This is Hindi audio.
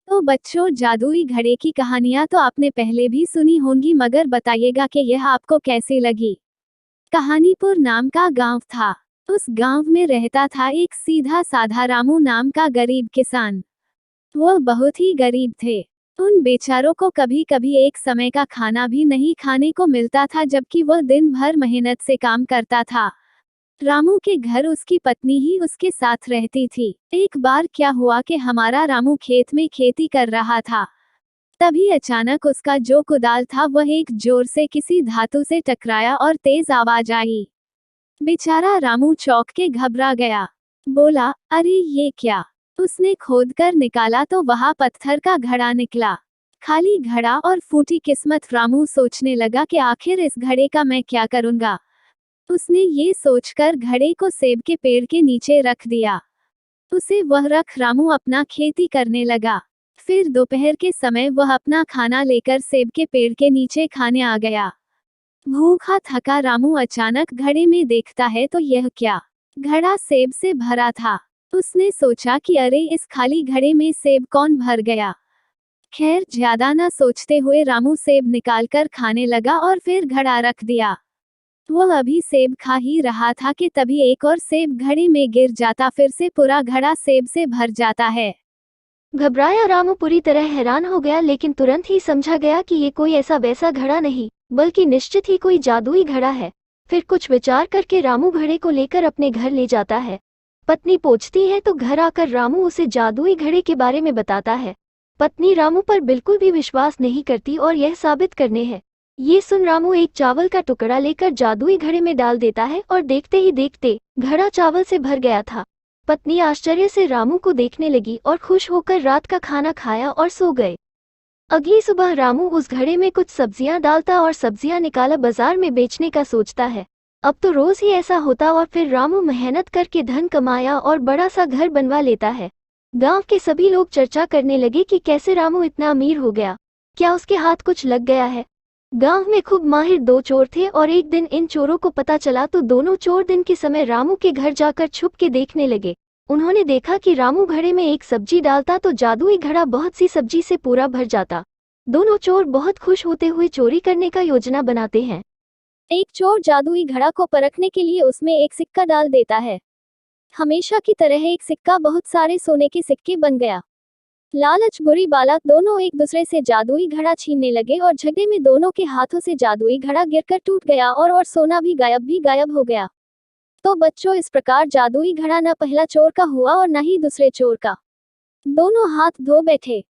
तो बच्चों, जादुई घड़े की कहानियां तो आपने पहले भी सुनी होंगी, मगर बताइएगा कि यह आपको कैसी लगी। कहानीपुर नाम का गांव था। उस गांव में रहता था एक सीधा साधा रामू नाम का गरीब किसान। वह बहुत ही गरीब थे। उन बेचारों को कभी कभी एक समय का खाना भी नहीं खाने को मिलता था, जबकि वह दिन भर मेहनत से काम करता था। रामू के घर उसकी पत्नी ही उसके साथ रहती थी। एक बार क्या हुआ कि हमारा रामू खेत में खेती कर रहा था। तभी अचानक उसका जो कुदाल था वह एक जोर से किसी धातु से टकराया और तेज आवाज आई। बेचारा रामू चौंक के घबरा गया। बोला, अरे ये क्या। उसने खोद कर निकाला तो वहां पत्थर का घड़ा निकला। खाली घड़ा और फूटी किस्मत। रामू सोचने लगा कि आखिर इस घड़े का मैं क्या करूंगा। उसने ये सोचकर घड़े को सेब के पेड़ के नीचे रख दिया। उसे वह रख रामू अपना खेती करने लगा। फिर दोपहर के समय वह अपना खाना लेकर सेब के पेड़ के नीचे खाने आ गया। भूखा थका रामू अचानक घड़े में देखता है तो यह क्या। घड़ा सेब से भरा था। उसने सोचा कि अरे, इस खाली घड़े में सेब कौन भर गया। खैर, ज्यादा न सोचते हुए रामू सेब निकालकर खाने लगा और फिर घड़ा रख दिया। वह अभी सेब खा ही रहा था कि तभी एक और सेब घड़े में गिर जाता। फिर से पूरा घड़ा सेब से भर जाता है। घबराया रामू पूरी तरह हैरान हो गया, लेकिन तुरंत ही समझा गया कि ये कोई ऐसा वैसा घड़ा नहीं, बल्कि निश्चित ही कोई जादुई घड़ा है। फिर कुछ विचार करके रामू घड़े को लेकर अपने घर ले जाता है। पत्नी पूछती है तो घर आकर रामू उसे जादुई घड़े के बारे में बताता है। पत्नी रामू पर बिल्कुल भी विश्वास नहीं करती और यह साबित करने है। ये सुन रामू एक चावल का टुकड़ा लेकर जादुई घड़े में डाल देता है और देखते ही देखते घड़ा चावल से भर गया था। पत्नी आश्चर्य से रामू को देखने लगी और खुश होकर रात का खाना खाया और सो गए। अगली सुबह रामू उस घड़े में कुछ सब्जियां डालता और सब्जियां निकाला बाजार में बेचने का सोचता है। अब तो रोज ही ऐसा होता और फिर रामू मेहनत करके धन कमाया और बड़ा सा घर बनवा लेता है। गांव के सभी लोग चर्चा करने लगे कि कैसे रामू इतना अमीर हो गया। क्या उसके हाथ कुछ लग गया है। गांव में खूब माहिर दो चोर थे और एक दिन इन चोरों को पता चला तो दोनों चोर दिन के समय रामू के घर जाकर छुप के देखने लगे। उन्होंने देखा कि रामू घड़े में एक सब्जी डालता तो जादुई घड़ा बहुत सी सब्जी से पूरा भर जाता। दोनों चोर बहुत खुश होते हुए चोरी करने का योजना बनाते हैं। एक चोर जादुई घड़ा को परखने के लिए उसमें एक सिक्का डाल देता है। हमेशा की तरह एक सिक्का बहुत सारे सोने के सिक्के बन गया। लालच बुरी बालक दोनों एक दूसरे से जादुई घड़ा छीनने लगे और झगड़े में दोनों के हाथों से जादुई घड़ा गिरकर टूट गया और सोना भी गायब हो गया। तो बच्चों, इस प्रकार जादुई घड़ा न पहला चोर का हुआ और न ही दूसरे चोर का। दोनों हाथ धो बैठे।